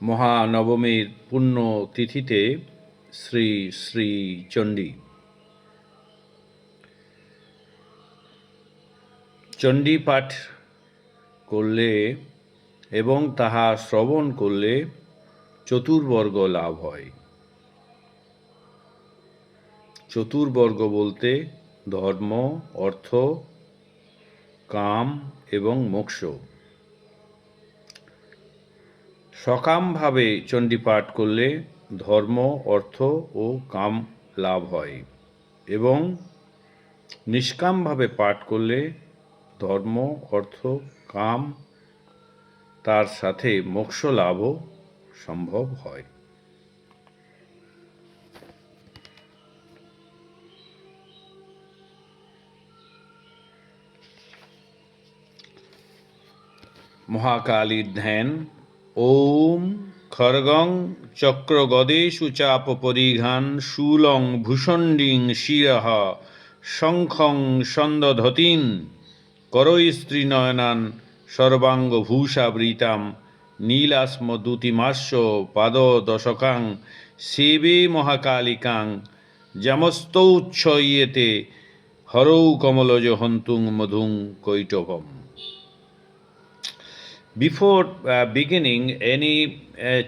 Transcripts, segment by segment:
মহানবমীর পুণ্য তিথিতে শ্রী শ্রী চণ্ডী। চণ্ডী পাঠ করলে এবং তাহা শ্রবণ করলে চতুর্বর্গ লাভ হয়। চতুর্বর্গ বলতে ধর্ম, অর্থ, কাম এবং মোক্ষ। সকামভাবে চণ্ডী পাঠ করলে ধর্ম, অর্থ ও কাম লাভ হয় এবং নিষ্কামভাবে পাঠ করলে ধর্ম, অর্থ, কাম তার সাথে মোক্ষ লাভও সম্ভব হয়। মহাকালীর ধ্যান। ওম খড়গং চক্রগদেষু চাপ পরিঘান শূলং ভূষণ্ডিং শিরঃ শঙ্খং সন্দধতিন করৈস্ত্রীনয়নান সর্বাঙ্গভূষাবৃতাম নীলাস্মদুতিমাস্য পাদদশকাং সেবে মহাকালিকাং যমস্তৌচ্ছ্বয়েতে হরৌ কমলজ হন্তুং মধুং কৈটভম। Before beginning any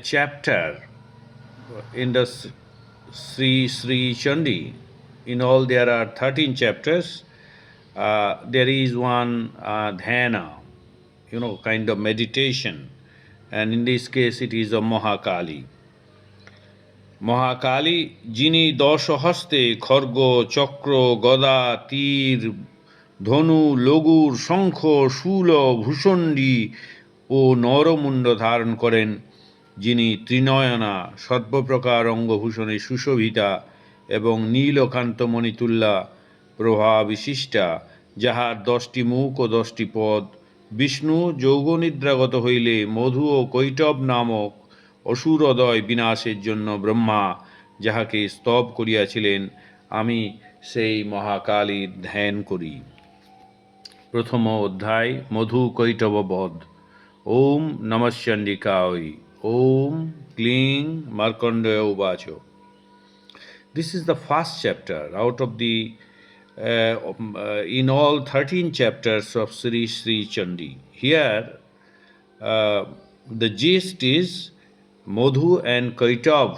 chapter in the Sri Sri Chandi, in all there are 13 chapters, there is one dhyana, kind of meditation, and in this case it is of Mahakali. Mahakali যিনি দশ হস্তে খর্গ, চক্র, গদা, তীর, ধনু, লঘুর, শঙ্খ, শূল, ভূষণ্ডী ও নরমুণ্ড ধারণ করেন, যিনি ত্রিনয়না, সর্বপ্রকার অঙ্গভূষণে সুশোভিতা এবং নীলকান্ত মণিতুল্যা প্রভা বিশিষ্টা, যাহার 10টি মুখ ও 10টি পদ, বিষ্ণু যৌগনিদ্রাগত হইলে মধু ও কৈটব নামক অসুরোদয় বিনাশের জন্য ব্রহ্মা যাহাকে স্তব করিয়াছিলেন, আমি সেই মহাকালীর ধ্যান করি। প্রথম অধ্যায় মধু কৈটব বধ। ওম নমঃ চণ্ডিকায়। ওম ক্লিং মার্কণ্ডেয় উবাচ। This is the first chapter out of the in all 13 chapters of Sri Sri Chandi. Here the gist is Madhu and Kaitav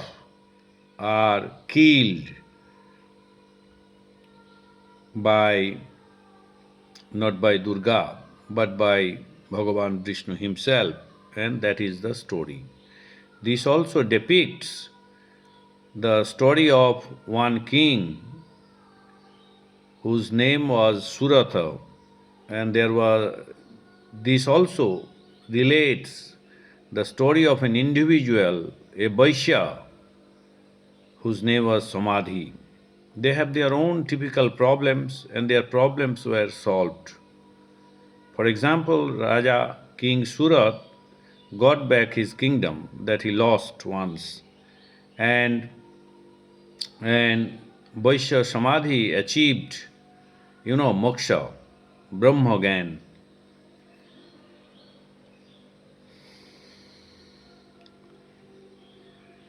are killed not by Durga, but by Bhagavan Vishnu himself, and that is the story. This also depicts the story of one king whose name was Suratha, and this also relates the story of an individual, a Vaishya, whose name was Samadhi. They have their own typical problems, and their problems were solved. For example, Raja King Surat got back his kingdom that he lost once, and Vaishya Samadhi achieved, moksha, Brahma Gyan.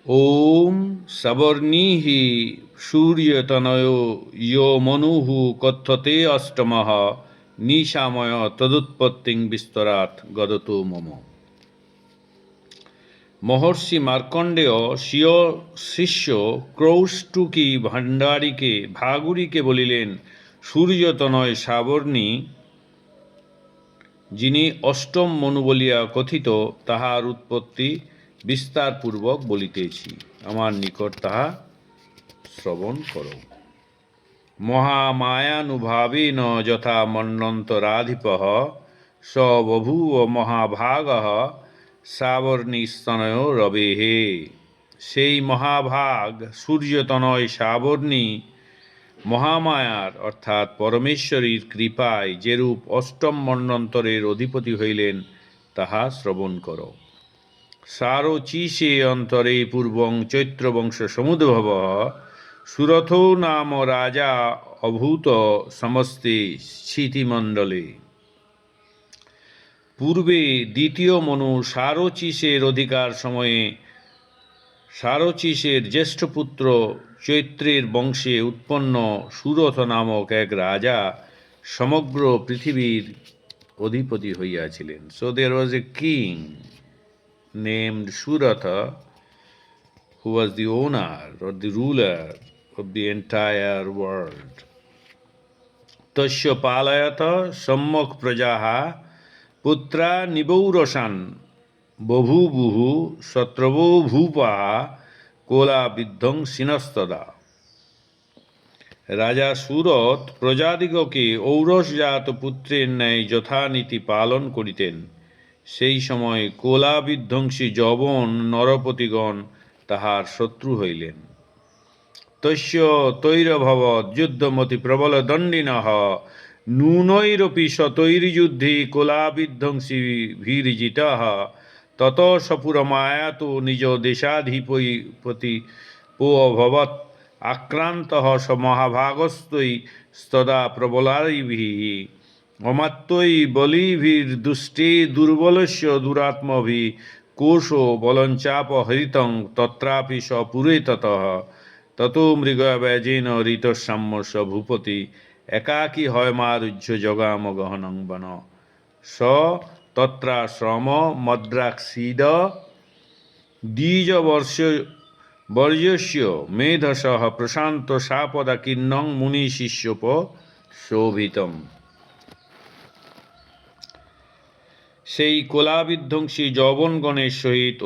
ওম সবর্ণীহি সূর্যতনয়ো ইয়ো মনুহু কথ্যতে অষ্টমঃ নিশাময় তদুৎপত্তিং বিস্তরাৎ গদতো মম। মহর্ষি মার্কণ্ডেয় স্বীয় শিষ্য ক্রৌষ্টুকী ভাগুরীকে বলিলেন, সূর্যতনয় সাবর্ণী যিনি অষ্টম মনু বলিয়া কথিত, তাহার উৎপত্তি বিস্তারপূর্বক বলিতেছি, আমার নিকট তাহা শ্রবণ করো। মহামায়ানুভাবেন যথা মন্বন্তরাধিপঃ স বভূব মহাভাগঃ সাবর্ণীস্তনয় রবেঃ। সেই মহাভাগ সূর্যতনয় সাবর্ণী মহামায়ার অর্থাৎ পরমেশ্বরীর কৃপায় যেরূপ অষ্টম মন্বন্তরের অধিপতি হইলেন, তাহা শ্রবণ করো। সারোচিষে অন্তরে পূর্বং চৈত্রবংশ সমুদ্ভব সুরথো নাম রাজা অভূত সমস্তে স্মৃতিমণ্ডলে। পূর্বে দ্বিতীয় মনু সারচিসের অধিকার সময়ে সারচিসের জ্যেষ্ঠ পুত্র চৈত্রের বংশে উৎপন্ন সুরথ নামক এক রাজা সমগ্র পৃথিবীর অধিপতি হইয়াছিলেন। So there was a king named Suratha who was the owner or the ruler of the entire world. তস্য পালয়ত সম্যক প্রজাः পুত্রা নিবৌরসান বভূবুঃ শত্রবো ভূপাः কোলা বিধ্বংসিনস্তদা। রাজা সুরত প্রজাদিগকে ঔরসজাত পুত্রের ন্যায় যথানীতি পালন করিতেন। সেই সময় কোলা বিধ্বংসী যবন নরপতিগণ তাহার শত্রু হইলেন। তস্য তৈরভবৎ যুদ্ধমতি প্রবল দণ্ডিনঃ নূনৈরপি শতৈর্যুদ্ধে কোলাবিধ্বংসী ভীর্জিতঃ তত সপুরমায়াতো নিজ দেশাধিপতি পোऽভবৎ আক্রান্তঃ স মহাভাগস্তৈ স্তদা প্রবলারিভিঃ অমাত্যৈ বলিভির্দুষ্টে দুর্বলস্য দুরাত্মভিঃ কোশো বলঞ্চাপহৃতং তত্রাপি স পুরেততঃ ততো মৃগব্যাজেন ঋতসাম্য স ভূপতি একাকী হয়মারুহ্য জগাম গহনং বন স তত্রাশ্রম মদ্রাক্ষীদ দ্বিজবর্ষস্য মেধসঃ প্রশান্ত সাপদাকীর্ণং মুনিশিষ্যোপ শোভিতম। সেই কোলাবিধ্বংসী যবনগণের সহিত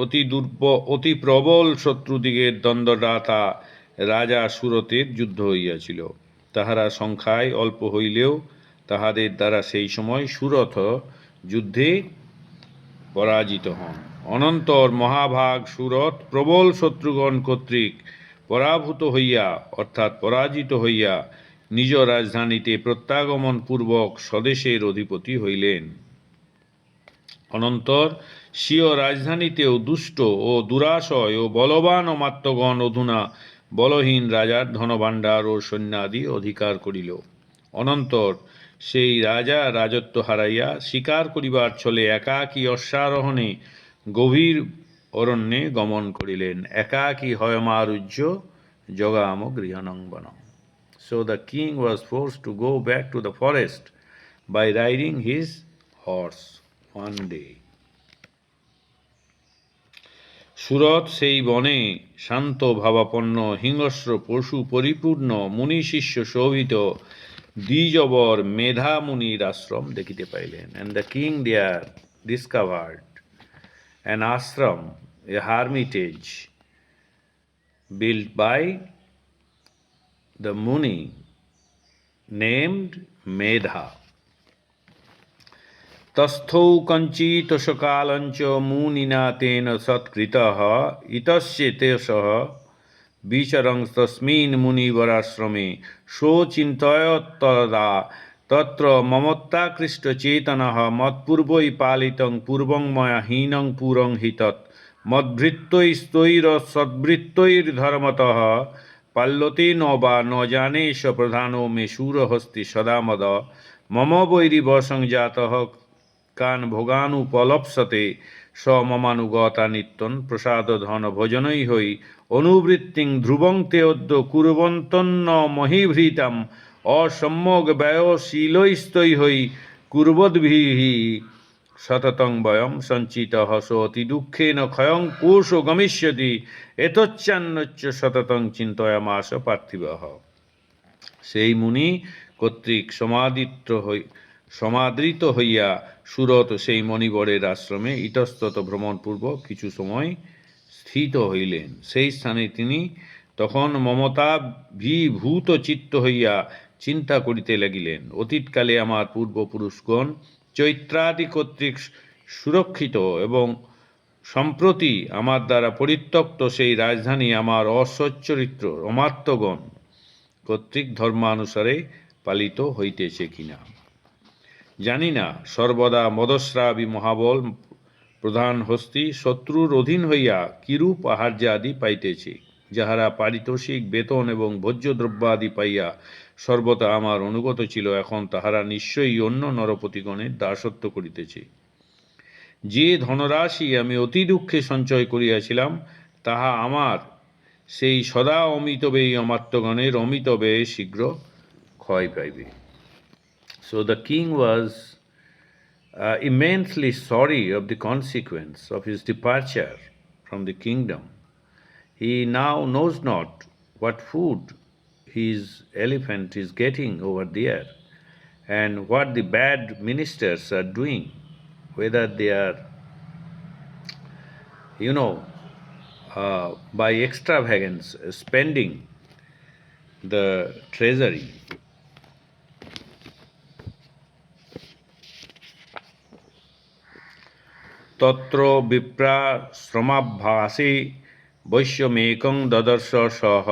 অতি প্রবল শত্রুদিগের দ্বন্দ্বদাতা রাজা সুরতের যুদ্ধ হইয়াছিল। তাহারা সংখ্যায় অল্প হইলেও তাহাদের দ্বারা সেই সময় সুরথ যুদ্ধে পরাজিত হন। অনন্তর মহাভাগ সুরত প্রবল শত্রুগণ কর্তৃক পরাভূত হইয়া অর্থাৎ পরাজিত হইয়া নিজ রাজধানীতে প্রত্যাগমন পূর্বক স্বদেশের অধিপতি হইলেন। অনন্তর স্বীয় রাজধানীতেও দুষ্ট ও দুরাশয় ও বলবান অমাত্যগণ অধুনা বলহীন রাজার ধনভাণ্ডার ও সৈন্যাদি অধিকার করিল। অনন্তর সেই রাজা রাজত্ব হারাইয়া শিকার করিবার ছলে একাকী অশ্বারোহণে গভীর অরণ্যে গমন করিলেন। একাকী হয়মারুহ্য জগাম গৃহণং বনম। So the king was forced to go back to the forest by riding his horse one day. সুরত সেই বনে শান্ত ভাবাপন্ন হিংস্র পশু পরিপূর্ণ মুনি শিষ্য শোভিত দ্বিজবর মেধা মুনির আশ্রম দেখিতে পাইলেন। And the king there discovered an ashram, a hermitage built by the Muni named Medha. তস্থৌ কঞ্চিতশকালঞ্চ মুনিনা তেন সৎকৃতঃ ইতস্যে তেষঃ বিচরং তস্মিन् মুনিবরাশ্রমে সোচিন্তয়ত্তদা তত্র মমত্যাকৃষ্টচেতনঃ মৎপূর্বৈ পালিতং পূর্বং ময়া হীনং পুরং হি তৎ মদ্ভৃত্যৈস্তৈরসদ্ভৃত্যৈর্ধর্মতঃ পাল্যতে ন বা ন জানে স প্রধানো মে শূরহস্তি সদা মদ মম বৈরিবসংজাতঃ কান ভোগানুপলপ্সতে স মমানুগতা নিত্যং প্রসাদ ধন ভোজনৈ হই অনুবৃত্তিং ধ্রুবং তে অদ্য কুর্বন্তন্ন মহিভৃতাম অসম্যগ ব্যয়শীলৈস্তৈ হই কুর্বদ্ভিঃ সততং বয়ম সঞ্চিতঃ স অতি দুঃখেন ক্ষয়ং কোশো গমিষ্যতি এতচ্চান্নচ্চ সততং চিন্তয়ামাস পার্থিবঃ। সেই মুনি কর্তৃক সমাদৃত হইয়া সুরত সেই মণিবরের আশ্রমে ইতস্তত ভ্রমণপূর্বক কিছু সময় স্থিত হইলেন। সেই স্থানে তিনি তখন মমতাভিভূত চিত্ত হইয়া চিন্তা করিতে লাগিলেন, অতীতকালে আমার পূর্বপুরুষগণ চৈত্রাদি কর্তৃক সুরক্ষিত এবং সম্প্রতি আমার দ্বারা পরিত্যক্ত সেই রাজধানী আমার অসচ্চরিত্র অমাত্যগণ কর্তৃক ধর্মানুসারে পালিত হইতেছে কিনা জানি না। সর্বদা মদস্রাবী মহাবল প্রধান হস্তি শত্রুর অধীন হইয়া কিরূপ আহার্যাদি পাইতেছে, যাহারা পারিতোষিক বেতন এবং ভোজ্যদ্রব্যাদি পাইয়া সর্বদা আমার অনুগত ছিল, এখন তাহারা নিশ্চয়ই অন্য নরপতিগণের দাসত্ব করিতেছে। যে ধনরাশি আমি অতি দুঃখে সঞ্চয় করিয়াছিলাম তাহা আমার সেই সদা অমিত ব্যয়ী অমাত্যগণের অমিত ব্যয়ে শীঘ্র ক্ষয় পাইবে। So the king was immensely sorry of the consequence of his departure from the kingdom. He now knows not what food his elephant is getting over there and what the bad ministers are doing, whether they are, by extravagance spending the treasury. তত্র বিপ্রাশ্রমাভ্যাসে বৈশ্যমেকং দদর্শ সহ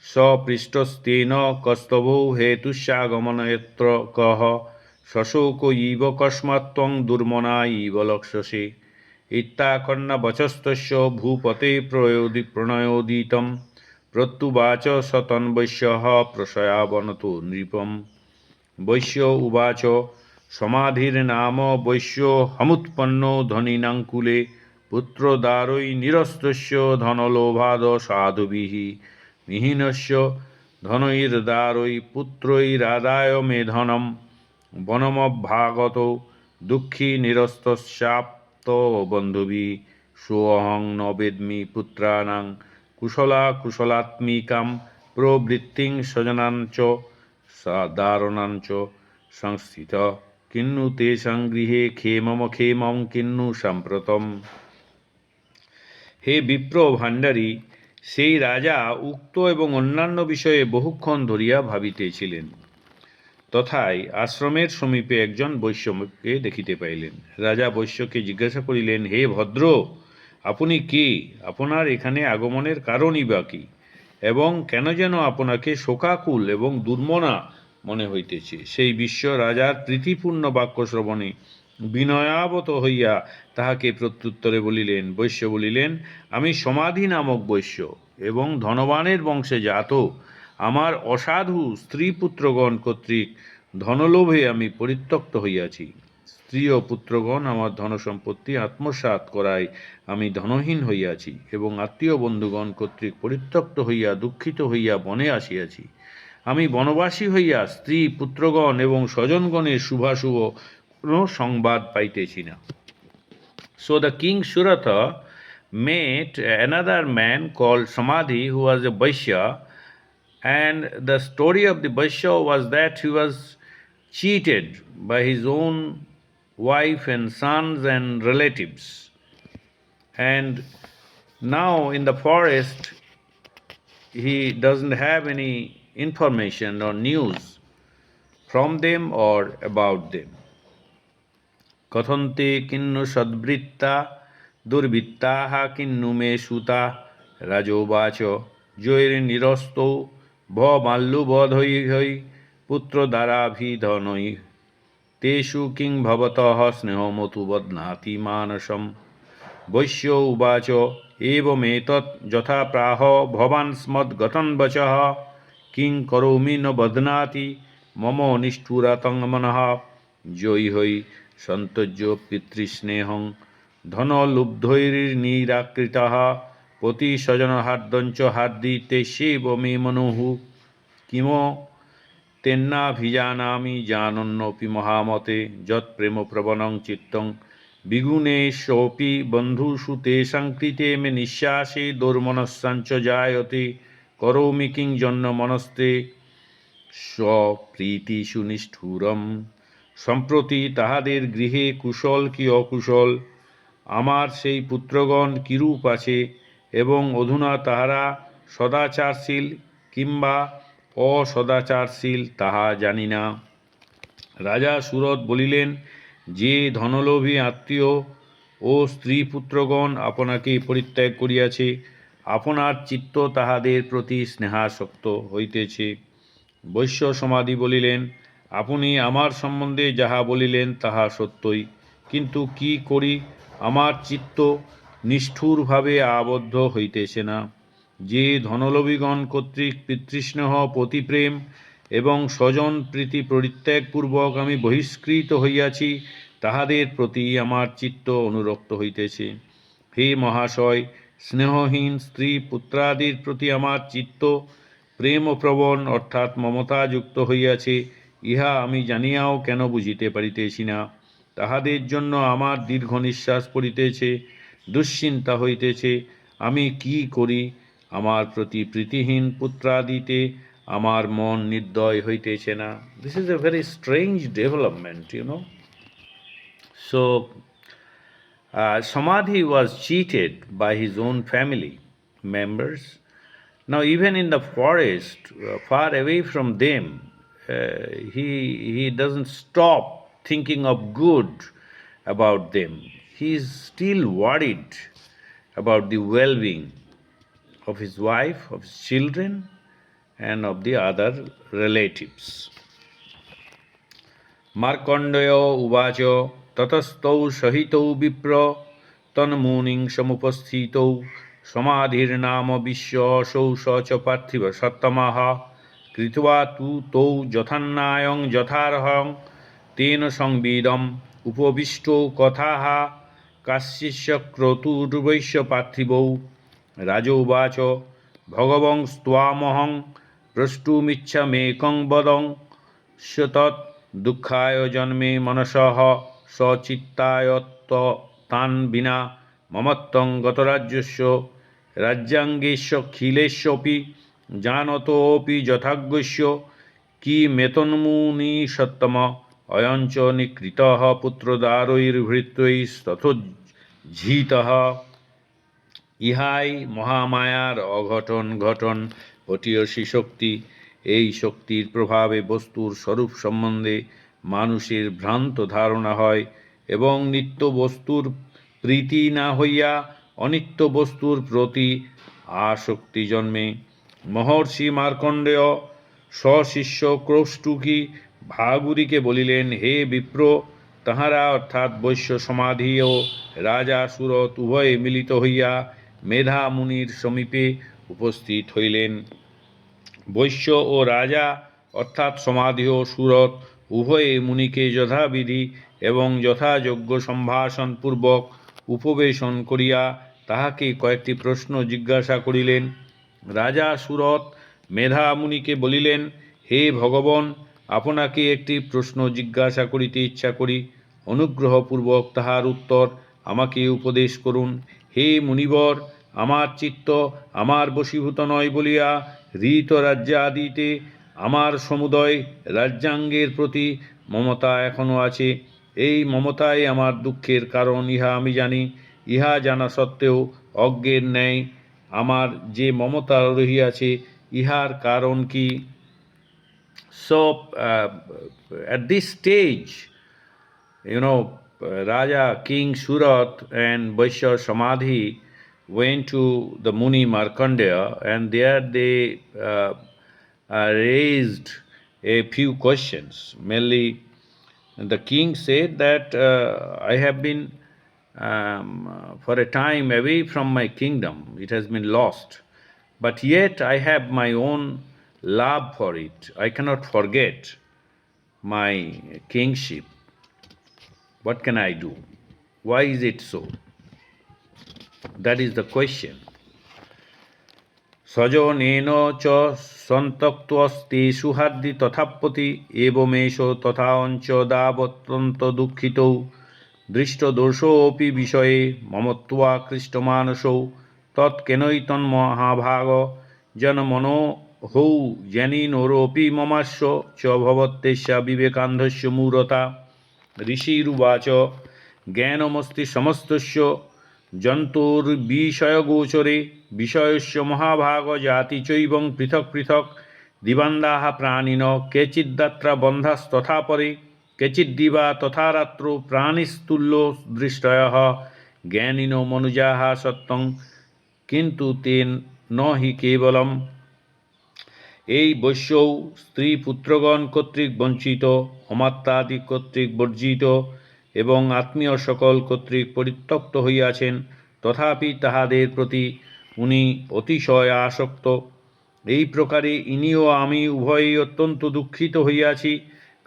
সপৃষ্টস্তেন কস্তভো হেতুস্যাগমনয়ত্র কহ শশোক ইব কস্মাত্ত্বং দুর্মনা ইব লক্ষ্যসে ইত্যাকর্ণবচস্তস্য ভূপতে প্রণয়োদিতম প্রত্যুবাচ স তন্বৈশ্যঃ প্রশয়াবনতো নৃপম। বৈশ্য উবাচ সমাধির্নাম বৈশ্যহমুৎপন্নো ধনিনাঙ্কুলে পুত্রদারৈ নিরস্তস্য ধনলোভাদ সাধুভিः মিহিনস্য ধনৈর্দারৈ পুত্রৈরাদায় মে ধনম বনমভ্যাগত দুঃখী নিরস্তস্যাপ্ত বন্ধুভিः সোऽহং ন বেদ্মি পুত্রাণাং কুশলাকুশলাত্মিকাম প্রবৃত্তিং স্বজনাঞ্চ দারণাঞ্চ সংস্থিত কিন্নু তেষাং গৃহে ক্ষেমম কিন্নু সাম্প্রতম। হে বিপ্র ভাণ্ডারী, সেই রাজা উক্ত এবং অন্যান্য বিষয়ে বহুক্ষণ ধরিয়া ভাবিতেছিলেন। তথায় আশ্রমের সমীপে একজন বৈশ্যকে দেখিতে পাইলেন। রাজা বৈশ্যকে জিজ্ঞাসা করিলেন, হে ভদ্র, আপনি কে? আপনার এখানে আগমনের কারণই বা কি? এবং কেন যেন আপনাকে শোকাকুল এবং দুর্মনা মনে হইতেছে। সেই বিশ্ব রাজার প্রীতিপূর্ণ বাক্য শ্রবণে বিনয়াবত হইয়া তাহাকে প্রত্যুত্তরে বলিলেন। বৈশ্য বলিলেন, আমি সমাধি নামক বৈশ্য এবং ধনবানের বংশে জাত। আমার অসাধু স্ত্রী পুত্রগণ কর্তৃক ধনলোভে আমি পরিত্যক্ত হইয়াছি। স্ত্রী ও পুত্রগণ আমার ধনসম্পত্তি আত্মসাৎ করায় আমি ধনহীন হইয়াছি এবং আত্মীয় বন্ধুগণ কর্তৃক পরিত্যক্ত হইয়া দুঃখিত হইয়া বনে আসিয়াছি। আমি বনবাসী হইয়া স্ত্রী পুত্রগণ এবং স্বজনগণের শুভাশুভ কোনো সংবাদ পাইতেছি না। So the king Suratha met another man called Samadhi who was a Vaishya, and the story of the Vaishya was that he was cheated by his own wife and sons and relatives, and now in the forest he doesn't have any information or news from them or about them. কথন্তে kinnow সদ্বৃত্তা দুর্বৃত্তাঃ kinnow মে সুতা রাজোবাচ জৈর্নিরস্তৌ ভমাল্লুবধৈঃ পুত্রদারাভিধনৈঃ তেষু king ভবতঃ স্নেহমতু বধ্নাতি মানসম। বৈশ্য উবাচ এবমেতৎ যথা প্রাহ ভবাन् স্মদ্গতং বচঃ king করোমি ন বধ্নাতি মম নিষ্ঠুরতং মনঃ। জৈঃ সন্তোজ্য পিতৃস্নেহং ধনলুব্ধৈর্নিরাকৃতঃ পতিস্বজনহার্দঞ্চ হার্দি তেষ্যেব মে মনুঃ। Kim তেন্নাভিজানামি জানন্নপি মহামতে যৎপ্রেমপ্রবণং চিত্তং বিগুণেষপি বন্ধুষু তেষাং কৃতে মে নিঃশ্বাসে দৌর্মনস্যাঞ্চ জায়তে করোমি king জন্মনস্তে স্বপ্রীতিষু নিষ্ঠুরম। সম্প্রতি তাহাদের গৃহে কুশল কি অকুশল, আমার সেই পুত্রগণ কিরূপ আছে এবং অধুনা তাহারা সদাচারশীল কিংবা অসদাচারশীল তাহা জানি না। রাজা সুরথ বলিলেন, যে ধনলোভী আত্মীয় ও স্ত্রী পুত্রগণ আপনাকে পরিত্যাগ করিয়াছে, আপনার চিত্ত তাহাদের প্রতি স্নেহাসক্ত হইতেছে। বৈশ্য সমাধি বলিলেন, আপনি আমার সম্বন্ধে যাহা বলিলেন তাহা সত্যই, কিন্তু কি করি, আমার চিত্ত নিষ্ঠুরভাবে আবদ্ধ হইতেছে না। যে ধনলোভীগণ কর্তৃক পিতৃস্নেহ পতিপ্রেম এবং স্বজন প্রীতি পরিত্যাগপূর্বক আমি বহিষ্কৃত হইয়াছি, তাহাদের প্রতি আমার চিত্ত অনুরক্ত হইতেছে। হে মহাশয়, স্নেহহীন স্ত্রী পুত্রাদির প্রতি আমার চিত্ত প্রেমপ্রবণ অর্থাৎ মমতাযুক্ত হইয়াছে, ইহা আমি জানিয়াও কেন বুঝিতে পারিতেছি না। তাহাদের জন্য আমার দীর্ঘ নিঃশ্বাস পড়িতেছে, দুশ্চিন্তা হইতেছে। আমি কি করি? আমার প্রতি প্রীতিহীন পুত্রাদিতে আমার মন নির্দয় হইতেছে না। This is a very strange development, So, Samadhi was cheated by his own family members. Now, even in the forest, far away from them, he doesn't stop thinking of good about them. He is still worried about the well-being of his wife, of his children, and of the other relatives. Markandeya उवाच ततस्तौ सहितौ विप्र तन्मुनिं समुपस्थितौ समाधिर्नाम विश्वसौ स च पार्थिव सत्तमः कृत्वा तु तौ यथान्यायं यथार्हं तेन संविदम् उपविष्टौ कथाः काश्चिश्च क्रतुर्वैश्य पार्थिवौ राजोवाच भगवंस्त्वामहं प्रष्टुमिच्छामेकं वदं तत् दुःखाय जन्मे मनसः सचित्ताय तान् विना ममत्वं गतराज्यस्य राज्याङ्गेष्वखिलेष्वपि जानतोऽपि यथाज्ञस्य किमेतन्मुनिसत्तम अयं च निकृतः पुत्रदारैर्भृत्यैस्तथोज्झितः। ইহাই মহামায়ার অঘটন ঘটন পটীয়সী শক্তি। এই শক্তির প্রভাবে বস্তুর স্বরূপ সম্বন্ধে মানুষের ভ্রান্ত ধারণা হয় এবং নিত্য বস্তুর প্রীতি না হইয়া অনিত্য বস্তুর প্রতি আসক্তি জন্মে। মহর্ষি মার্কণ্ডেয় স্বশিষ্য ক্রৌষ্টুকী ভাগুরীকে বলিলেন, হে বিপ্র, তাহারা অর্থাৎ বৈশ্য সমাধি ও রাজা সুরত উভয়ে মিলিত হইয়া মেধা মুনির সমীপে উপস্থিত হইলেন। বৈশ্য ও রাজা অর্থাৎ সমাধি ও সুরত উভয়ে মুনিকে যথাবিধি এবং যথাযোগ্য সম্ভাষণপূর্বক উপবেশন করিয়া তাহাকে কয়েকটি প্রশ্ন জিজ্ঞাসা করিলেন। রাজা সুরত মেধা মুনিকে বলিলেন, হে ভগবান, আপনাকে একটি প্রশ্ন জিজ্ঞাসা করিতে ইচ্ছা করি, অনুগ্রহপূর্বক তাহার উত্তর আমাকে উপদেশ করুন। হে মুনিবর, আমার চিত্ত আমার বশীভূত নয় বলিয়া ঋত রাজ্যাদিতে আমার সমুদয় রাজ্যাঙ্গের প্রতি মমতা এখনও আছে। এই মমতাই আমার দুঃখের কারণ, ইহা আমি জানি। ইহা জানা সত্ত্বেও অজ্ঞের ন্যায় আমার যে মমতা রহিয়াছে, ইহার কারণ কি? So, at this stage, Raja King Surat and Vaishya Samadhi went to the Muni Markandeya, and there they raised a few questions. Mainly, the king said that I have been for a time away from my kingdom. It has been lost. But yet I have my own love for it. I cannot forget my kingship. What can I do? Why is it so? That is the question. সজনেন চ সন্তক্তস্তে সুহাদ্দি তথাপতি এবমেষ তথা অঞ্চ দাবত্যন্ত দুঃখিতৌ দৃষ্টদোষোপি বিষয়ে মমত্বাকৃষ্টমানসৌ তৎকেনৈতন্মহাভাগ জনমনোহৌ জ্ঞানীনোরপি মমাস্য চ ভবত্যস্যা বিবেকান্ধস্য মূঢ়তা। ঋষিরুবাচ জ্ঞানমস্তি সমস্তস্য জন্তুর্বিষয়গোচরে বিষয়স্য মহাভাগ জাতি চৈবং পৃথক পৃথক দিবান্দাহ প্রাণিন কেচিদ্দাত্র বন্ধাস্তথা পরে কেচিদ্দিবা তথা রাত্র প্রাণিস্তুল্য দৃষ্টয়ঃ জ্ঞানিনো মনুজাহ সত্যং কিন্তু তেন ন হি কেবলম। এই বৈশ্যৌ স্ত্রী পুত্রগণ কর্তৃক বঞ্চিত, অমাত্যাদি কর্তৃক বর্জিত এবং আত্মীয় সকল কর্তৃক পরিত্যক্ত হইয়াছেন, তথাপি তাহাদের প্রতি উনি অতিশয় আসক্ত। এই প্রকারে ইনি ও আমি উভয়েই অত্যন্ত দুঃখিত হইয়াছি।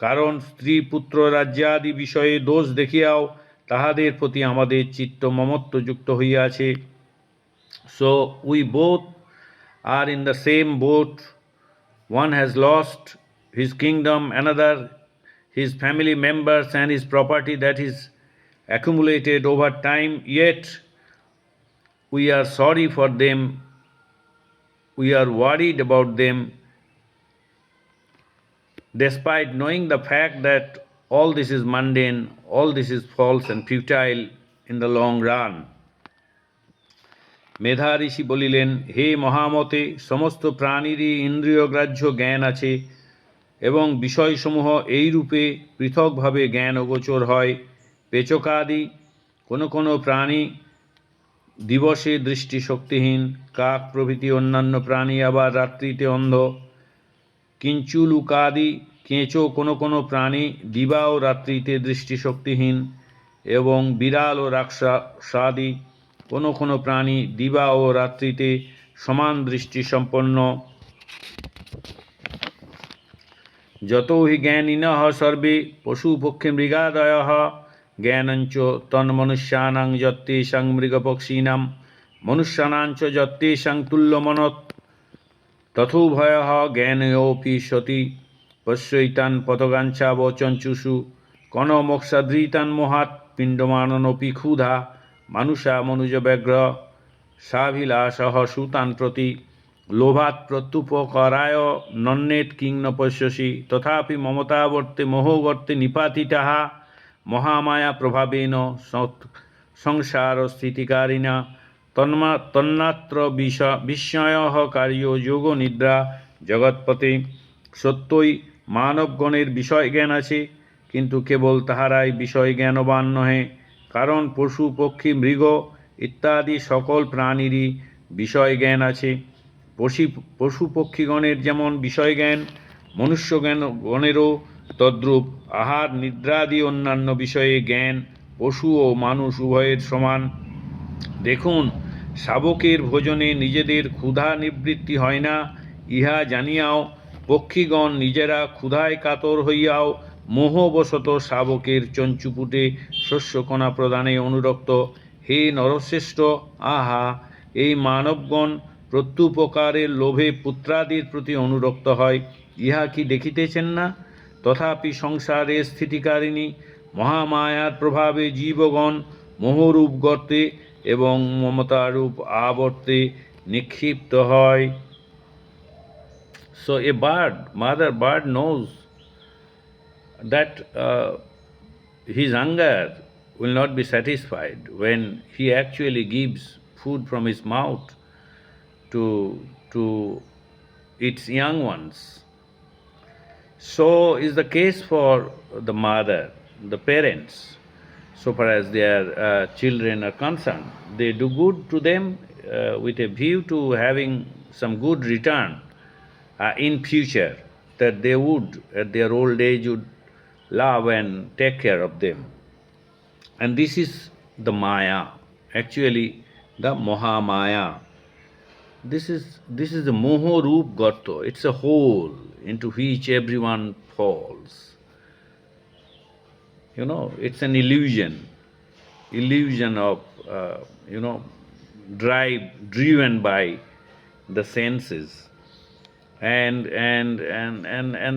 কারণ স্ত্রী পুত্র রাজ্যাদি বিষয়ে দোষ দেখিয়াও তাহাদের প্রতি আমাদের চিত্ত মমত্বযুক্ত হইয়াছে। So we both are in the same boat. One has lost his kingdom, another his family members and his property that is accumulated over time, yet we are sorry for them, we are worried about them, despite knowing the fact that all this is mundane, all this is false and futile in the long run. মেধা ঋষি বলিলেন, হে মহামতে, সমস্ত প্রাণীরই ইন্দ্রিয়গ্রাহ্য জ্ঞান আছে এবং বিষয়সমূহ এইরূপে পৃথকভাবে জ্ঞান অগোচর হয়। পেচকাদি কোনো কোনো প্রাণী দিবসে দৃষ্টিশক্তিহীন, কাক প্রভৃতি অন্যান্য প্রাণী আবার রাত্রিতে অন্ধ। কিঞ্চুলুকাদি কেঁচো কোনো কোনো প্রাণী দিবা ও রাত্রিতে দৃষ্টিশক্তিহীন, এবং বিড়াল ও রাক্ষসাদি কোনো কোনো প্রাণী দিবা ও রাত্রিতে সমান দৃষ্টিসম্পন্ন। যতো হি জ্ঞানিনঃ সর্বে পশু পক্ষী মৃগাদয়ঃ জ্ঞানঞ্চ তন্মনুষ্যানাং যত্তেষাং মৃগপক্ষীনাং মনুষ্যানাঞ্চ যত্তেষাং তুল্যমনত তথোভয়ঃ জ্ঞানয়োऽপি সতি পশ্যৈতান পতগাঞ্ছাবচঞ্চুষু কনমোক্ষাদৃতান মোহাৎ পিণ্ডমাননোপি ক্ষুধা মানুষা মনুজব্যাঘ্র সাভিলাষঃ সুতান প্রতি লোভাৎ প্রত্যুপকারায় নন্যেৎ কিং ন পশ্যসি তথাপি মমতাবর্তে মোহগর্তে নিপাতিতাঃ মহামায়া প্রভাবেন সংসার স্থিতিকারিণা তন্মাত্র বিস্ময়ঃ কার্য যোগ নিদ্রা জগৎপতে। সত্যই মানবগণের বিষয় জ্ঞান আছে, কিন্তু কেবল তাহারাই বিষয় জ্ঞানবান নহে, কারণ পশু পক্ষী মৃগ ইত্যাদি সকল প্রাণীরই বিষয় জ্ঞান আছে। পশু পক্ষীগণের যেমন বিষয় জ্ঞান, মনুষ্যগণেরও তদ্রূপ। আহার নিদ্রাদি অন্যান্য বিষয়ে জ্ঞান পশু ও মানুষ উভয়ের সমান। দেখুন, শাবকের ভোজনে নিজেদের ক্ষুধা নিবৃত্তি হয় না, ইহা জানিয়াও পক্ষীগণ নিজেরা ক্ষুধায় কাতর হইয়াও মোহবশত শাবকের চঞ্চুপুটে শস্যকণা প্রদানে অনুরক্ত। হে নরশ্রেষ্ঠ, আহা, এই মানবগণ প্রত্যুপকারের লোভে পুত্রাদির প্রতি অনুরক্ত হয়, ইহা কি দেখিতেছেন না? তথাপি সংসারে স্থিতিকারিণী মহামায়ার প্রভাবে জীবগণ মোহরূপ গর্তে এবং মমতারূপ আবর্তে নিক্ষিপ্ত হয়। So a mother bird knows that his hunger will not be satisfied when he actually gives food from his mouth to its young ones. So is the case for the mother, the parents. So far as their children are concerned, they do good to them with a view to having some good return in future, that they would at their old age would love and take care of them. And this is the Maya, actually the Mahamaya. This is the Moho Roop Garto. It's a hole into which everyone falls. It's an illusion of driven by the senses and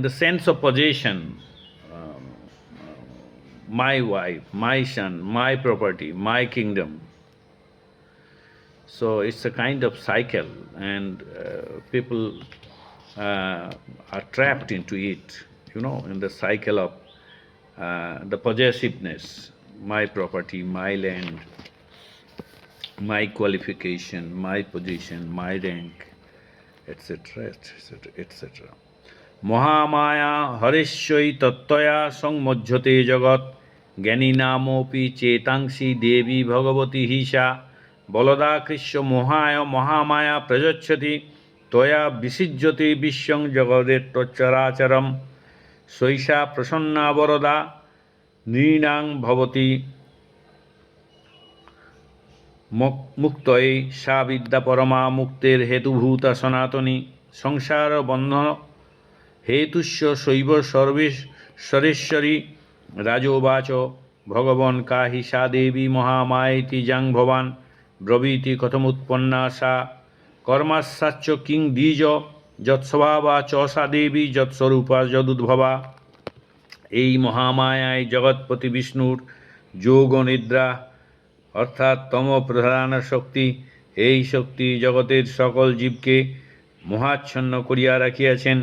the sense of possession. My wife, my son, my property, my kingdom. So it's a kind of cycle, and people are trapped into it, in the cycle of the possessiveness, my property, my land, my qualification, my position, my rank, etc., etc., etc. Mahamaya হরেশ্বই তত্ত্বয়া সংমজ্জতে জগৎ জ্ঞানী নামোপি চেতাংসি দেবী ভগবতী হিসা বলদাকৃষ্য মোহায় মহামায়া প্রযচ্ছতি ত্বয়া বিসিজ্যতে বিশ্বং জগদের তচ্চরাচরম সৈষা প্রসন্না বরদা নৃণাং ভবতি মুক্তয়ে সা বিদ্যা পরমা মুক্তের হেতুভূতা সনাতনী সংসার বন্ধন হেতুস্য শৈব সরেশ্বরী রাজোবাচ ভগবন কাহি সা দেবী মহামায়েতি যাং ভবান ব্রবীতি কথমুৎপন্না সা কর্মাশ্চাচ্চ কিং দ্বিজ যৎস্বভাবা চ সা দেবী যৎস্বরূপা যদুদ্ভবা। এই মহামায়ায় জগৎপতি বিষ্ণুর যোগ নিদ্রা অর্থাৎ তম প্রধান শক্তি। এই শক্তি জগতের সকল জীবকে মোহাচ্ছন্ন করিয়া রাখিয়াছেন।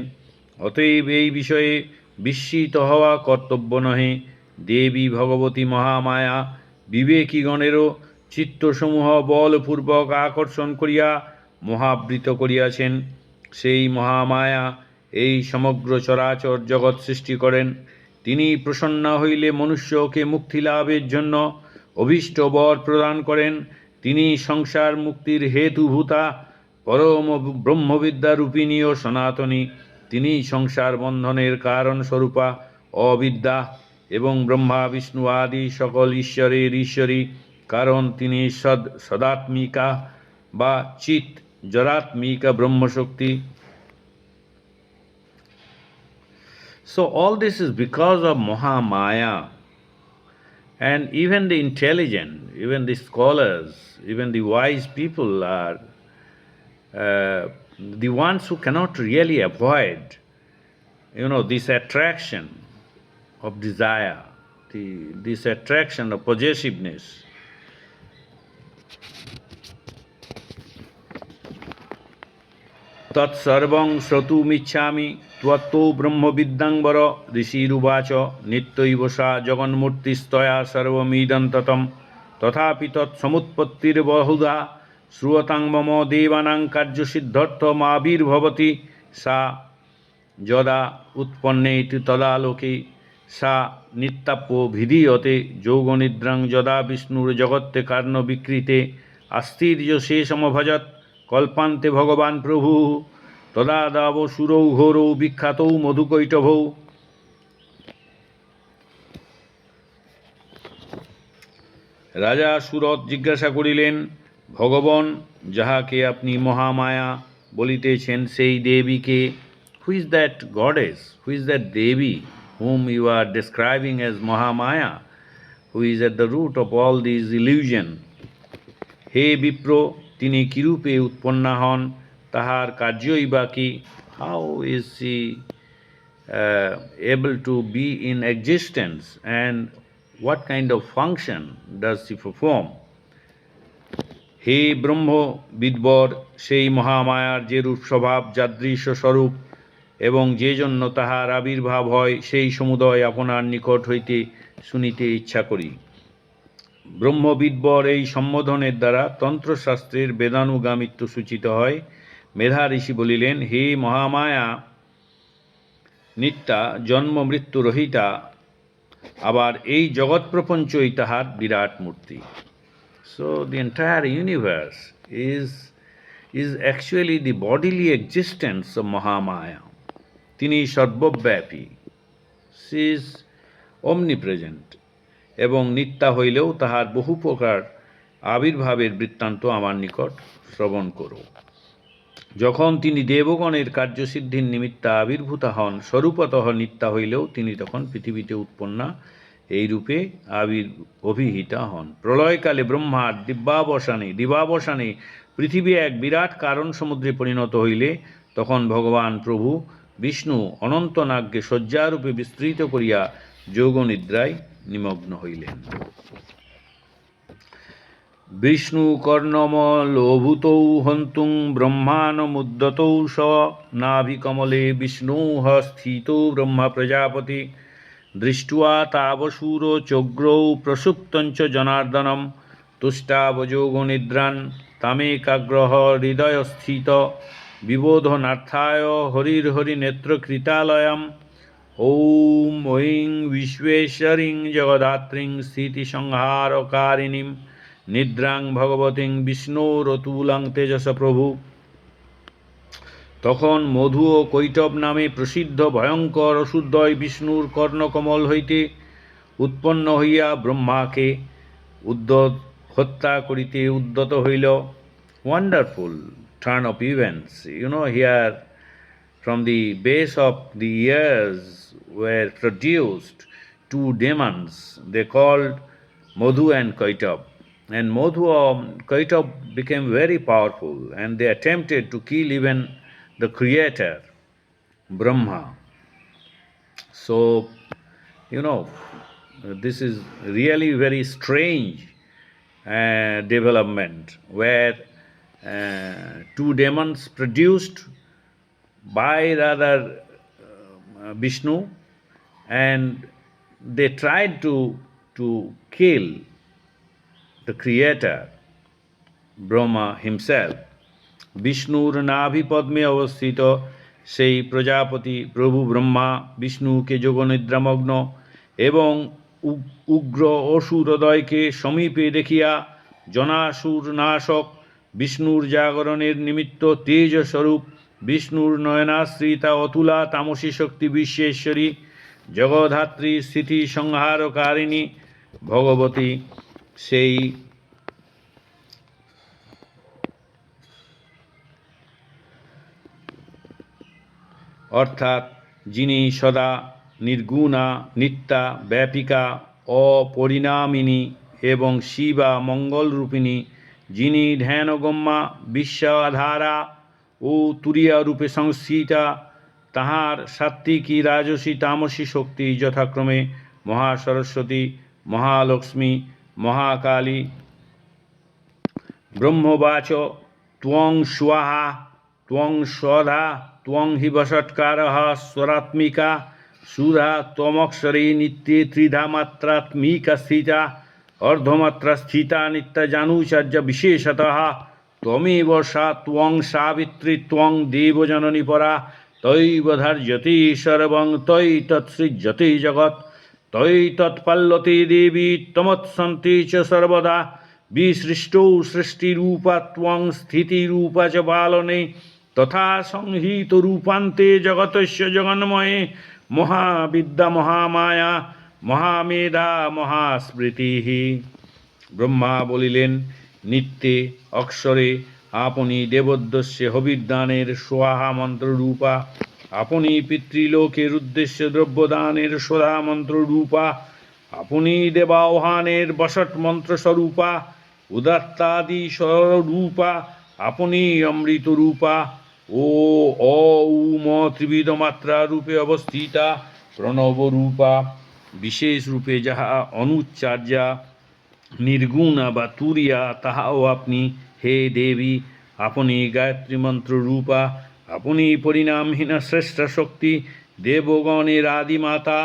অতএব এই বিষয়ে বিস্মিত হওয়া কর্তব্য নহে। দেবী ভগবতী মহামায়া বিবেকীগণেরও চিত্তসমূহ বলপূর্বক আকর্ষণ করিয়া মহাবৃত করিয়াছেন। সেই মহামায়া এই সমগ্র চরাচর জগৎ সৃষ্টি করেন। তিনি প্রসন্ন হইলে মনুষ্যকে মুক্তি লাভের জন্য অভীষ্ট বর প্রদান করেন। তিনি সংসার মুক্তির হেতুভূতা, পরম ব্রহ্মবিদ্যা রূপিণী ও সনাতনী। তিনি সংসার বন্ধনের কারণস্বরূপা অবিদ্যা এবং ব্রহ্মা বিষ্ণু আদি সকল ঈশ্বরের ঈশ্বরী, কারণ তিনি সদাত্মিকা বা চিৎ জড়াত্মিকা ব্রহ্মশক্তি। So all this is because of Mahamaya. And even the intelligent, even the scholars, even the wise people are the ones who cannot really avoid, this attraction of desire, this attraction of possessiveness. তৎসর্বং শ্রোতুমিচ্ছামি ত্বত্তো ব্রহ্মবিদ্যাঙ্বর ঋষিরুবাচ নিত্যৈব সা জগন্মূর্তিস্তয়া সর্বমিদং ততম তথাপি তৎসমুৎপত্তির্বহুধা শ্রুয়তাং মম দেবানাং কার্যসিদ্ধর্থমাবির্ভবতি সা যদা উৎপন্নেতি তদা লোকে সা নিত্যাপ্যো ভিধীয়তে যোগনিদ্রাং যদা বিষ্ণুর জগত্তে কার্ণবিকৃতে আস্থির্য শেষমভজৎ কল্পান্তে ভগবান প্রভু তদা দাব সুরৌ ঘোরৌ বিখ্যাতৌ মধুকৈটভৌ। রাজা সুরত জিজ্ঞাসা করিলেন, ভগবান যাহাকে আপনি মহামায়া বলিতেছেন সেই দেবীকে, who is that goddess, who is that devi whom you are describing as Mahamaya, who is at the root of all these illusion? হে বিপ্র, তিনি কিরূপে উৎপন্না হন, তাহার কার্যই বা কি? How is she able to be in existence, and what kind of function does she perform? হে ব্রহ্মবিদ্বর, সেই মহামায়ার যে রূপ স্বভাব, যাদৃশ্য স্বরূপ এবং যে জন্য তাহার আবির্ভাব হয়, সেই সমুদয় আপনার নিকট হইতে শুনিতে ইচ্ছা করি। ব্রহ্মবিদ্বর এই সম্বোধনের দ্বারা তন্ত্রশাস্ত্রের বেদানুগামিত্ব সূচিত হয়। মেধা ঋষি বলিলেন, হে মহামায়া নিত্যা, জন্ম মৃত্যু রহিতা, আবার এই জগৎ প্রপঞ্চই তাহার বিরাট মূর্তি। So the entire universe is actually the bodily existence of Mahamaya. তিনি সর্বব্যাপী, she is omnipresent, এবং নিত্যা হইলেও তাহার বহু প্রকার আবির্ভাবের বৃত্তান্ত আমার নিকট শ্রবণ করো। যখন তিনি দেবগণের কার্যসিদ্ধির নিমিত্তা আবির্ভূতা হন, স্বরূপতঃ নিত্যা হইলেও তিনি তখন পৃথিবীতে উৎপন্না এই রূপে অভিহিতা হন। প্রলয়কালে ব্রহ্মার দিবাবসানে পৃথিবী এক বিরাট কারণ সমুদ্রে পরিণত হইলে তখন ভগবান প্রভু বিষ্ণু অনন্তনাগকে শয্যারূপে বিস্তৃত করিয়া যোগনিদ্রায় নিমগ্ন হইলেন। বিষ্ণু কর্ণমলোভূতৌ হন্তুং ব্রহ্মানমুদ্যতৌ স নাভিকমলে বিষ্ণোঃ স্থিতো ব্রহ্মা প্রজাপতি দৃष्ट्वा তাবশূরো চোগ্রৌ প্রসুপ্তঞ্চ জনার্দনম তুষ্টাবযোগনিদ্রান তামেকাগ্রহ হৃদয়স্থিত বিবোধনার্থায় হরির্হরিনেত্রকৃতালয়ম। ॐ ऐं विश्वेश्वरीं जगदात्रीं स्थितिसंहारकारिणीं নিদ্রাং ভগবতীং বিষ্ণোরতুলাং তেজস প্রভু। তখন মধু ও কৈটব নামে প্রসিদ্ধ ভয়ঙ্কর অসুরদ্বয় বিষ্ণুর কর্ণকমল হইতে উৎপন্ন হইয়া ব্রহ্মাকে হত্যা করিতে উদ্যত হইল। Wonderful turn off events, here from the base of the ears were produced two demons they called Madhu and Kaitab. And Madhu and Kaitab became very powerful and they attempted to kill even the creator, Brahma. So, you know, this is really very strange development where two demons produced by rather Vishnu, and they tried to kill the creator, Brahma himself. বিষ্ণুর নাভিপদ্মে অবস্থিত সেই প্রজাপতি প্রভু ব্রহ্মা বিষ্ণুকে যোগনিদ্রামগ্ন এবং উগ্র অসুরোদয়কে সমীপে দেখিয়া জনাসুর নাশক বিষ্ণুর জাগরণের নিমিত্ত তেজস্বরূপ বিষ্ণুর নয়নাশ্রিতা অতুলা তামসী শক্তি বিশ্বেশ্বরী জগধাত্রী স্থিতি সংহারকারিণী ভগবতী সেই অর্থাৎ যিনি সদা নির্গুণা নিত্যা ব্যাপিকা অপরিণামিনী এবং শিবা মঙ্গলরূপিণী যিনি ধ্যানগম্যা বিশ্বাধারা ও তুরিয়া রূপে সংস্থিতা তাহার সাত্ত্বিকী রাজসী তামসী শক্তি যথাক্রমে মহাসরস্বতী মহালক্ষ্মী মহাকালী ব্রহ্মবাচ ত্বং স্বাহা ত্বং স্বধা ত্বং হি বষট্কারः स्वरात्मिका सुधा त्वमक्षरे नित्ये त्रिधा मात्रात्मिका स्थिता अर्धमात्रा स्थिता नित्यजानुचर्य विशेषतः त्वमेव सा त्वं सावित्री त्वं देवजननी परा तयैव धार्यते सर्वं तयि तत्सृज्यते जगत् तयि तत्पाल्यते देवी तमत्सन्ते च सर्वदा विसृष्टौ सृष्टिरूपा त्वं स्थितिरूपा च पालने तथा संहितरूपान्ते जगतस्य जगन्मये মহাবিদ্যা মহামায়া মহামেধা মহাস্মৃতি। ব্রহ্মা বলিলেন, নিত্যে অক্ষরে আপনি দেবদ্যস্য হবিদানের সোহা মন্ত্ররূপা, আপনি পিতৃলোকের উদ্দেশ্যে দ্রব্যদানের সোধা মন্ত্ররূপা, আপনি দেবাহ্বানের বসট মন্ত্রস্বরূপা, উদাত্তাদি স্বরূপা, আপনি অমৃতরূপা ও ঔম ত্রিবিধ মাত্রা রূপে অবস্থিতা প্রণব রূপা, বিশেষ রূপে যাহা অনুচ্চার্যা নির্গুণা বা তুরিয়া তাহাও আপনি। হে দেবী, আপনি গায়ত্রী মন্ত্র রূপা, আপনি পরিণামহীন শ্রেষ্ঠ শক্তি, দেবগণের আদিমাতা।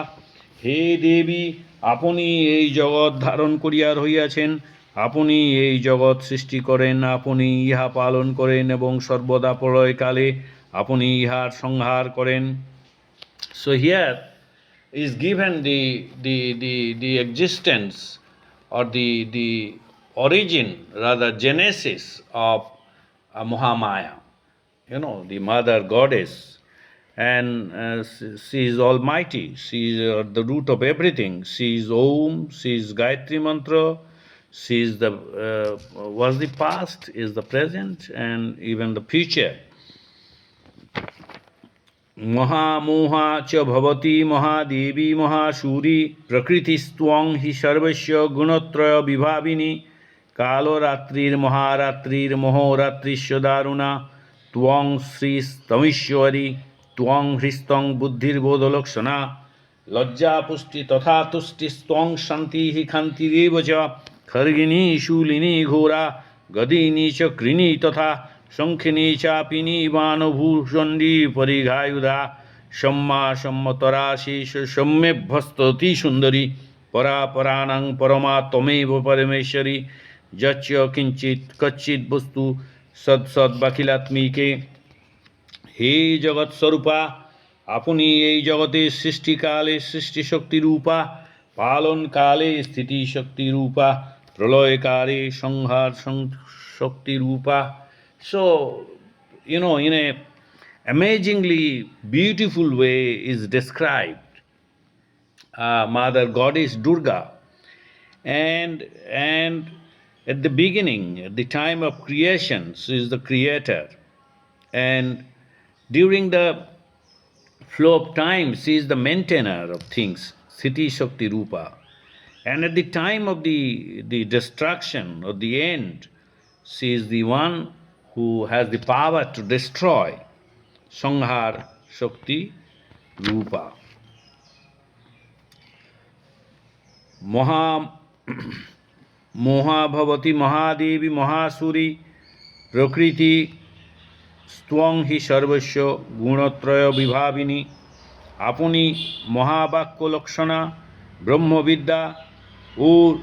হে দেবী, আপনি এই জগৎ ধারণ করিয়া রহিয়াছেন, আপনি এই জগৎ সৃষ্টি করেন, আপনি ইহা পালন করেন এবং সর্বদা প্রলয়কালে আপনি ইহার সংহার করেন। So here is given the existence or the origin, rather genesis of Mahamaya, the mother goddess, and she is almighty, she is the root of everything, she is Om, she is Gayatri Mantra, she is was the past, is the present, and even the future. महामोहा च भवती महादेवी महाशूरी प्रकृतिस्त्वं हि सर्वस्य गुणत्रय विभाविनी कालरात्रिर्महारात्रिर्महोरात्रिश्च दारुणा त्वं श्रीस्तमीश्वरी त्वं हृस्तं बुद्धिर्बोधलक्षणा लज्जा पुष्टि तथा तुष्टिस्त्वं शान्तिः कान्तिरेव च खर्गिणी शूलिनी घोरा गदिनी चक्रिणी तथा शंखिनी चापिनी बाणभूषण्डी परिघायुधा सम्मा सम्मतराशेष सम्यभ्यस्तति सुंदरी परापराणां परमा त्वमेव परमेश्वरी यच्च किंचित कच्चित वस्तु सद्सद्बाखिलात्मिके। हे जगत स्वरूपा, আপনি এই জগতের সৃষ্টিকালে সৃষ্টি শক্তি রূপা, পালন কালে স্থিতি শক্তি রূপা, প্রলয়কালে সংহার শক্তি রূপা। So, in a amazingly beautiful way is described Mother Goddess Durga, and at the beginning, at the time of creation, she is the creator, and during the flow of time, she is the maintainer of things, Sthiti Shakti Rupa. And at the time of the destruction or the end, she is the one who has the power to destroy, Sanghar Shakti Rupa. Moha Mahadevi Mahasuri Prakriti Stvang hi Sarvasya Gunatraya Vibhavini Apuni Mahabakya Lakshana Brahmavidya O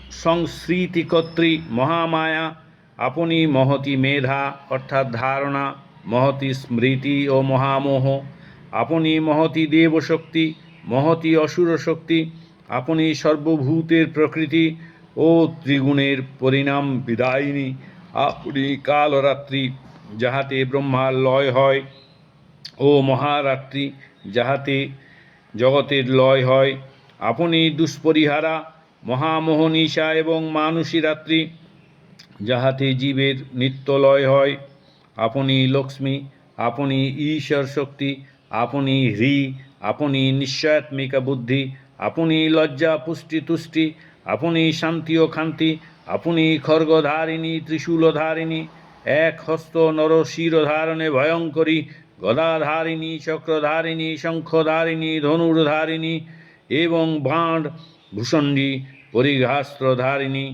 Sangsriti Katri Mahamaya Apuni Mahati Medha Arthat Dharana Mahati Smriti O Mahamoho Apuni Mahati Deva Shakti Mahati Asura Shakti আপনি সর্বভূতের প্রকৃতি ও ত্রিগুণের পরিণাম বিদায়িনী আপনি কালরাত্রি যাহাতে ব্রহ্মার লয় হয় ও মহারাত্রি যাহাতে জগতের লয় হয় আপনি দুষ্পরিহারা মহামোহনীষা এবং মানসী রাত্রি যাহাতে জীবের নিত্য লয় হয় আপনি লক্ষ্মী আপনি ঈশ্বর শক্তি আপনি হ্রি আপনি নিশ্চয়াত্মিকা বুদ্ধি আপনি লজ্জা পুষ্টি তুষ্টি আপনি শান্তি ও খান্তি আপনি খর্গধারিণী ত্রিশূলধারিণী এক হস্ত নরশিরধারণে ভয়ঙ্করী গদাধারিণী চক্রধারিণী শঙ্খধারিণী ধনুর্ধারিণী এবং বাণ ভূষণ্ডী পরিঘাস্ত্রধারিণী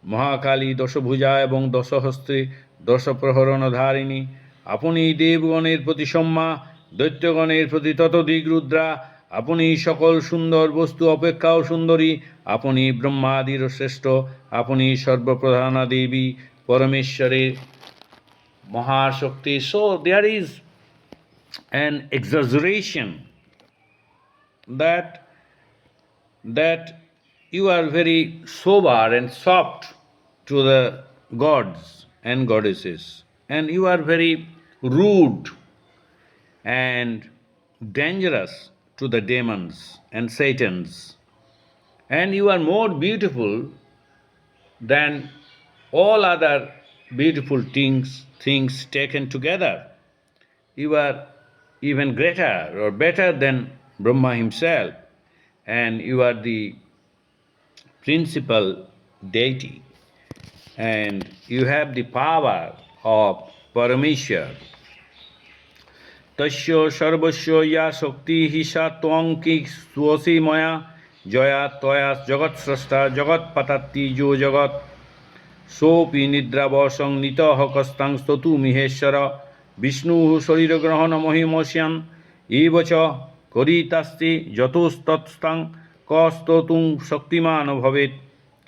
মহাকালী দশভুজা এবং দশহস্তে দশপ্রহরণধারিণী আপনি দেবগণের প্রতি সম্মা দৈত্যগণের প্রতি ততোধিক রুদ্রা আপনি সকল সুন্দর বস্তু অপেক্ষাও সুন্দরী আপনি ব্রহ্মাদির শ্রেষ্ঠ আপনি সর্বপ্রধানা দেবী পরমেশ্বরের মহাশক্তি so there is an exaggeration that you are very sober and soft to the gods and goddesses and you are very rude and dangerous to the demons and satans and you are more beautiful than all other beautiful things taken together. You are even greater or better than Brahma himself and you are the principal deity and you have the power of Parameshwar. তস্য সর্বস্য ইয়া শক্তি হিসা ত্বং কি স্বসি ময়া জয়া তয়া জগৎস্রষ্টা জগৎপতাত্তি যো জগৎ soapy নিদ্রাবসং নিতঃ কস্তাং স্ততু মিহেশ্বর Vishnu শরীরগ্রহণ মহিমস্যান এব চ করিতাস্তে যতস্তৎস্তাং কস্ততুং শক্তিমান ভবেৎ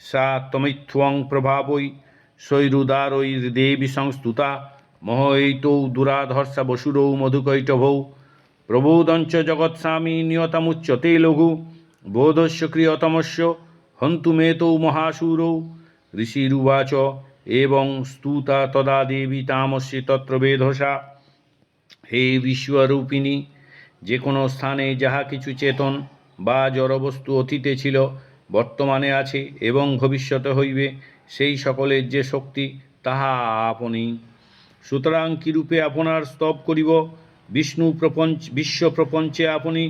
সা তমিত্থং প্রভাবৈ শৈরুদারৈর্দেবী সংস্তুতা মহৈতৌ দুরাধর্ষা বসুরৌ মধুকৈটভৌ প্রবোদঞ্চ জগৎস্বামী নিয়তমুচ্যতে লঘু বোধস্য ক্রিয়তমস্য হন্তুমেতৌ মহাসুরৌ ঋষিরুবাচ এবং স্তুতা তদা দেবী তামস্যে তত্র বেধসা হে বিশ্বরূপিণী যে কোনো স্থানে যাহা কিছু চেতন বা জড়বস্তু অতীতে ছিল বর্তমানে আছে এবং ভবিষ্যতে হইবে সেই সকলের যে শক্তি তাহা আপনি সুতরাং কিরূপে আপনার স্তব করিব বিষ্ণু প্রপঞ্চ বিশ্ব প্রপঞ্চে আপনি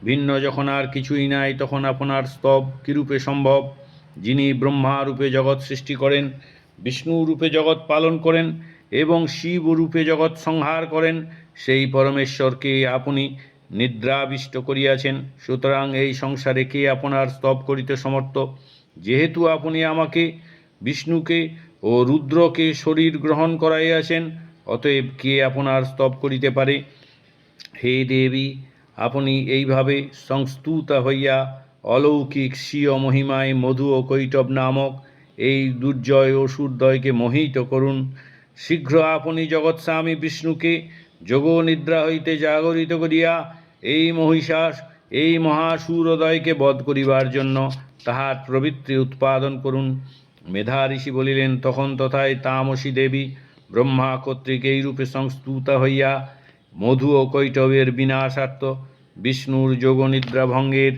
ভিন্ন যখন আর কিছুই নাই তখন আপনার স্তব কিরূপে সম্ভব যিনি ব্রহ্মা রূপে জগৎ সৃষ্টি করেন বিষ্ণু রূপে জগৎ পালন করেন এবং শিব রূপে জগৎ সংহার করেন সেই পরমেশ্বরকে আপনি নিদ্রাবিষ্ট করিয়াছেন সুতরাং এই সংসারে কে আপনার স্তব করিতে সমর্থ যেহেতু আপনি আমাকে বিষ্ণুকে ও রুদ্রকে শরীর গ্রহণ করাইয়াছেন অতএব কে আপনার স্তব করিতে পারে হে দেবী আপনি এইভাবে সংস্তুতা হইয়া অলৌকিক স্বীয় মহিমায় মধু ও কৈটব নামক এই দুর্জয় অসুরদ্বয়কে মোহিত করুন শীঘ্র আপনি জগৎস্বামী বিষ্ণুকে যোগ নিদ্রা হইতে জাগরিত করিয়া এই মহাসুরোদয়কে বধ করিবার জন্য তাহার প্রবৃত্তি উৎপাদন করুন মেধা ঋষি বলিলেন তখন তথায় তামসী দেবী ব্রহ্মা কর্তৃক এইরূপে সংস্তুতা হইয়া মধু ও কৈটবের বিনাশার্থ বিষ্ণুর যোগনিদ্রা ভঙ্গের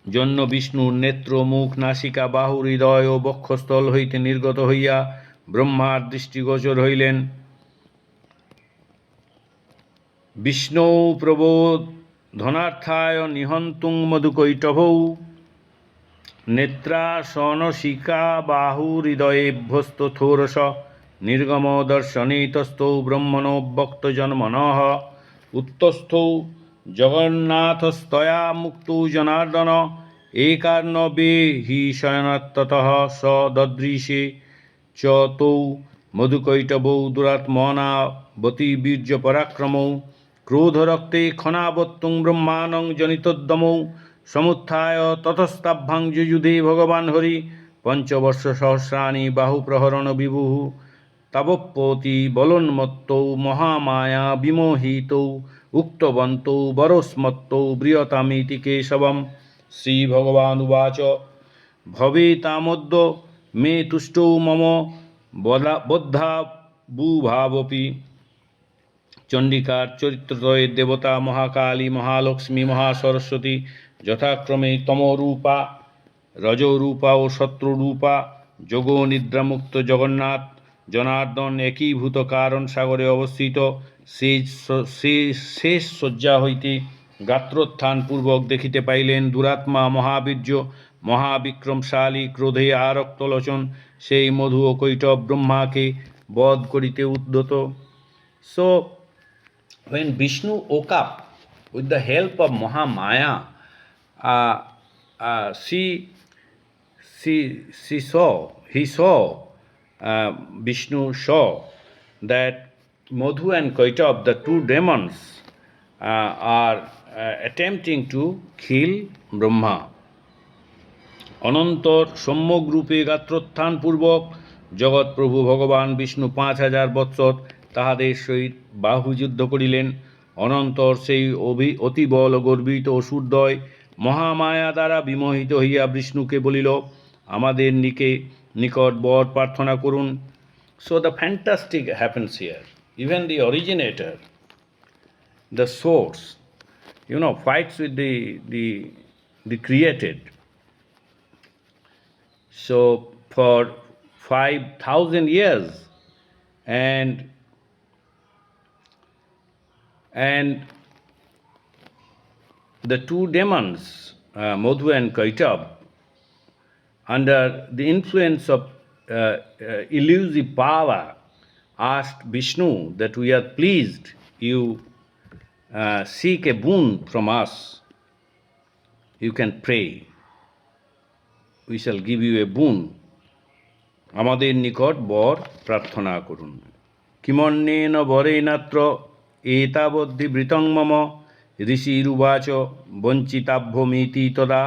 জন্য বিষ্ণুর নেত্র মুখ নাসিকা বাহু হৃদয় ও বক্ষস্থল হইতে নির্গত হইয়া ব্রহ্মার দৃষ্টিগোচর হইলেন বিষ্ণু প্রবোধনার্থায় নিহন্তুং মধুকৈটভৌ নেত্রাসনশিকা বাহুহৃদয়েভ্যস্তথোরস নির্গম দর্শনেতস্থৌ ব্রহ্মণোऽব্যক্তজন্মনঃ উত্তস্থৌ জগন্নাথস্তয়া মুক্তৌ জনার্দন একার্ণবে হি শয়নাত্ততঃ স দদৃশে চ তৌ মধুকৈটভৌ দুরাত্মনাবতী বীর্যপরাক্রমৌ ক্রোধরক্তে খনাবত্তুং ব্রহ্মাণং জনিতোদ্যমৌ সমুত্থায় ততস্তাভ্যাং যুযুধে ভগবান হরি পঞ্চবর্ষসহস্রাণি বাহুপ্রহরণ বিভুঃ তাবপ্যতি বলোন্মত্তৌ মহামায়া বিমোহিতৌ উক্তবন্তৌ বরস্মত্তৌ ব্রিয়তামিতি কেশবম। শ্রীভগবানুবাচ ভবেতামদ্য মে তুষ্টৌ মম বদ্ধাবুভাবপি। চণ্ডিকার চরিত্রদ্বয়ের দেবতা মহাকালী, মহালক্ষ্মী, মহাসরস্বতী যথাক্রমে তমরূপা, রজরূপা ও শত্রুরূপা। যোগ নিদ্রামুক্ত জগন্নাথ জনার্দন একীভূত কারণ সাগরে অবস্থিত। শেষ শয্যা হইতে গাত্রোত্থান পূর্বক দেখিতে পাইলেন দুরাত্মা মহাবীর্য মহাবিক্রমশালী ক্রোধে আরক্তলোচন সেই মধু ও কৈটভ ব্রহ্মাকে বধ করিতে উদ্যত। So when Vishnu woke up with the help of Mahamaya, Vishnu saw that Madhu and Kaitav, the two demons, are attempting to kill Brahma. অনন্তর সম্যক রূপে গাত্রোত্থান পূর্বক জগৎপ্রভু ভগবান বিষ্ণু 5000 বৎসর তাহাদের সহিত বাহুযুদ্ধ করিলেন। অনন্তর সেই অতিবল গর্বিত অসুরদ্বয় মহামায়া দ্বারা বিমোহিত হইয়া বিষ্ণুকে বলিল, আমাদের নিকট বর প্রার্থনা করুন। So the fantastic happens here. Even the originator, the source, fights with the created. So for 5,000 years, and the two demons, Madhu and Kaitav, under the influence of elusive power, asked Vishnu that we are pleased you seek a boon from us. You can pray. We shall give you a boon. আমাদের নিকট বর প্রার্থনা করুন। কিমন্যেন বরেণাত্র এতাবদ্ধিবৃতং মম ঋষিরুবাচ বঞ্চিতাভ্যমিতি তদা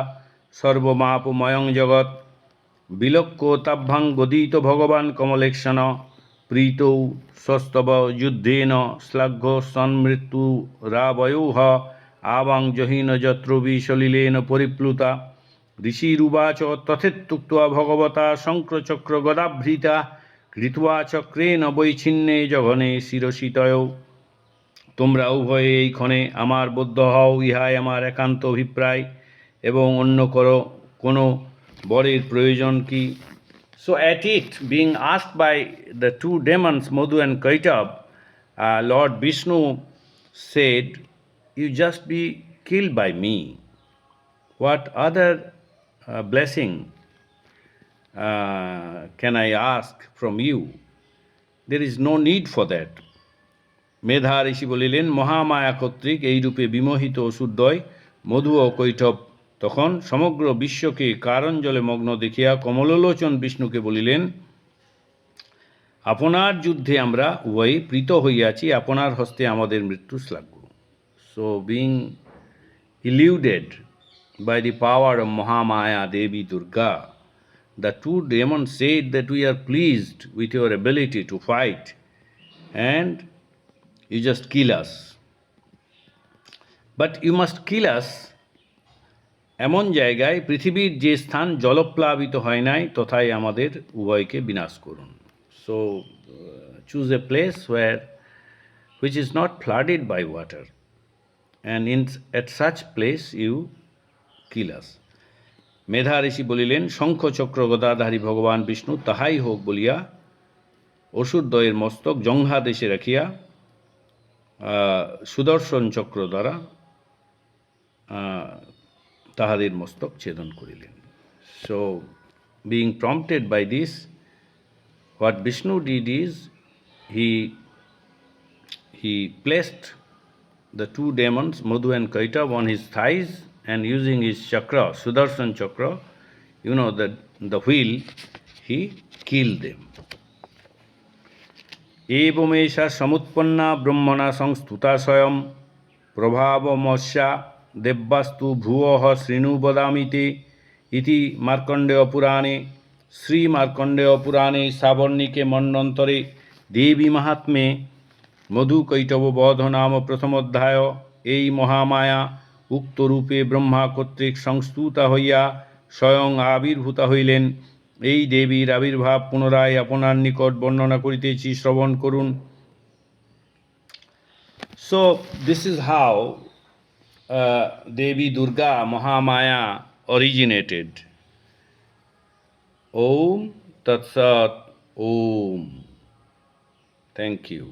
সর্বমাপময়ং জগৎ বিলক্ষ্যতাভ্যাং গদিত ভগবান কমলেক্ষণ প্রীতৌ স্বস্তব যুদ্ধেন শ্লাঘ্য সন্মৃত্যুরাবয়োঃ আবাং জহিন যত্রবি সলিলেন পরিপ্লুতা। ঋষিরুবাচ তথেত্যুক্ত্বা ভগবতা শঙ্খচক্র গদাভৃতা কৃত্বা চক্রেণ বৈছিন্নে জঘনে শিরসিতয়ৌ। তোমরা উভয়ে এই ক্ষণে আমার বদ্ধ হও, ইহাই আমার একান্ত অভিপ্রায়, এবং অন্য কোনো বরের প্রয়োজন কি? So at it being asked by the two demons Madhu and Kaitav, Lord Vishnu said, you just be killed by me. What other blessing can I ask from you? There is no need for that. মেধা ঋষি বলিলেন, মহামায়া কর্তৃক এইরূপে বিমোহিত অসুরদ্বয় মধু ও কৈটভ তখন সমগ্র বিশ্বকে কারণ জলে মগ্ন দেখিয়া কমললোচন বিষ্ণুকে বলিলেন, আপনার যুদ্ধে আমরা উভয়ে প্রীত হইয়াছি, আপনার হস্তে আমাদের মৃত্যু শ্লাঘ্য। So being eluded by the power of Mahamaya Devi Durga, the two demons said that we are pleased with your ability to fight and you just kill us. But you must kill us এমন জায়গায় পৃথিবীর যে স্থান জলপ্লাবিত হয় নাই তথায় আমাদের উভয়কে বিনাশ করুন। So choose a place which is not flooded by water, and at such place you kill us. মেধা ঋষি বলিলেন, শঙ্খ চক্র গদাধারী ভগবান বিষ্ণু তাহাই হোক বলিয়া অসুরদ্বয়ের মস্তক জঙ্ঘা দেশে রাখিয়া সুদর্শন চক্র দ্বারা তাহাদের মস্তক ছেদন করিলেন। So, being prompted by this, what Vishnu did is he placed the two demons, Madhu and Kaitav, on his thighs, and using his chakra, Sudarshan chakra, the wheel, he killed them. एवमेषा समुत्पन्ना ब्रह्मणा संस्तुता स्वयं प्रभावमस्या देवास्तु भुवः शृणु वदामि ते इति मार्कण्डेय पुराणे श्री मार्कण्डेय पुराणे सावर्णिके मन्वन्तरे देवी महात्म्ये मधुकैटव बध नाम प्रथम अध्याय এই মহামায়া উক্ত রূপে ব্রহ্মা কর্তৃক সংস্তুতা হইয়া স্বয়ং আবির্ভূতা হইলেন। এই দেবীর আবির্ভাব পুনরায় আপনার নিকট বর্ণনা করিতেছি, শ্রবণ করুন। So this is how Devi Durga Mahamaya originated. Om Tat Sat Om. Thank you.